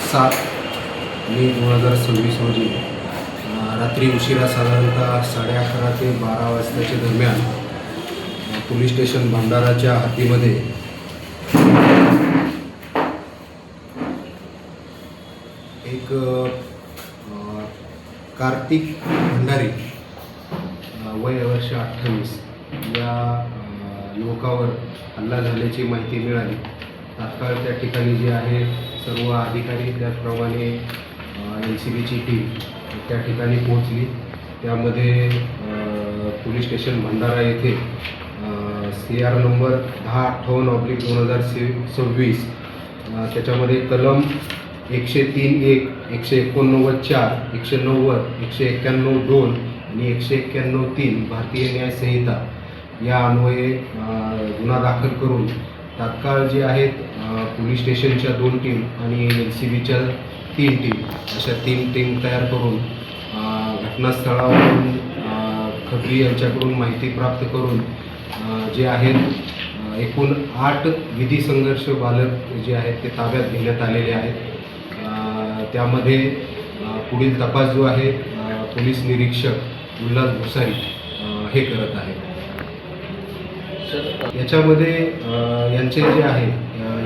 7/मे/2026 रोजी रात्री उशिरा साधारणतः 11:30 ते 12 वाजताच्या दरम्यान पोलीस स्टेशन भंडाराच्या हद्दीमध्ये एक कार्तिक भंडारी वय वर्ष 28 या युवकावर हल्ला झाल्याची माहिती मिळाली। तात्काळ त्या ठिकाणी जे आहे सर्व अधिकारी त्याचप्रमाणे LCBची टीम त्या ठिकाणी पोहोचली। त्यामध्ये पोलीस स्टेशन भंडारा येथे CR नंबर 1058/2026 त्याच्यामध्ये कलम 103(1), 189(4), 190, 191(2) आणि 191(3) भारतीय न्याय संहिता या अन्वये गुन्हा दाखल करून तात्काळ जे आहेत पोलीस स्टेशनच्या 2 टीम आणि LCBच्या 3 टीम अशा 3 टीम तयार करून घटनास्थळावरून खबरी यांच्याकडून माहिती प्राप्त करून जे आहेत एकूण 8 विधी संघर्ष बालक जे आहेत ते ताब्यात घेण्यात आलेले आहेत। त्यामध्ये पुढील तपास जो आहे पोलीस निरीक्षक उल्हास भुसारी हे करत आहेत। याच्यामध्ये यांचे जे आहे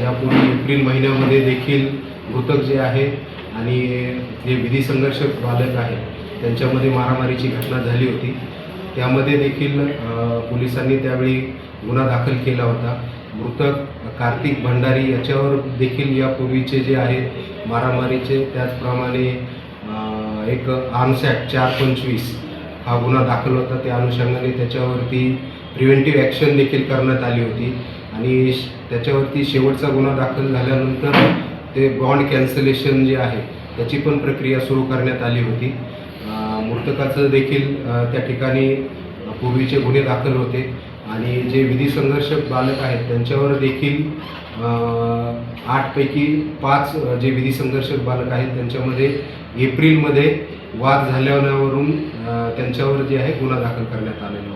यापूर्वी एप्रिल महिन्यामध्ये देखील मृतक जे आहे आणि जे विधी संघर्ष बालक आहे त्यांच्यामध्ये मारामारीची घटना झाली होती। त्यामध्ये देखील पोलिसांनी त्यावेळी गुन्हा दाखल केला होता। मृतक कार्तिक भंडारी याच्यावर देखील यापूर्वीचे जे आहेत मारामारीचे त्याचप्रमाणे एक आर्म्स ॲक्ट 425 हा गुन्हा दाखल होता। त्या अनुषंगाने त्याच्यावरती प्रिव्हेंटिव्ह ॲक्शन देखील करण्यात आली होती आणि त्याच्यावरती शेवटचा गुन्हा दाखल झाल्यानंतर ते बॉन्ड कॅन्सलेशन जे आहे त्याची पण प्रक्रिया सुरू करण्यात आली होती। मृतकाचं देखील त्या ठिकाणी पूर्वीचे गुन्हे दाखल होते आणि जे विधी संघर्ष बालक आहेत त्यांच्यावर देखील 8 पैकी 5 जे विधी संघर्ष बालक आहेत त्यांच्यामध्ये एप्रिलमध्ये वाद झाल्यावरून त्यांच्यावर जे आहे गुन्हा दाखल करण्यात आलेला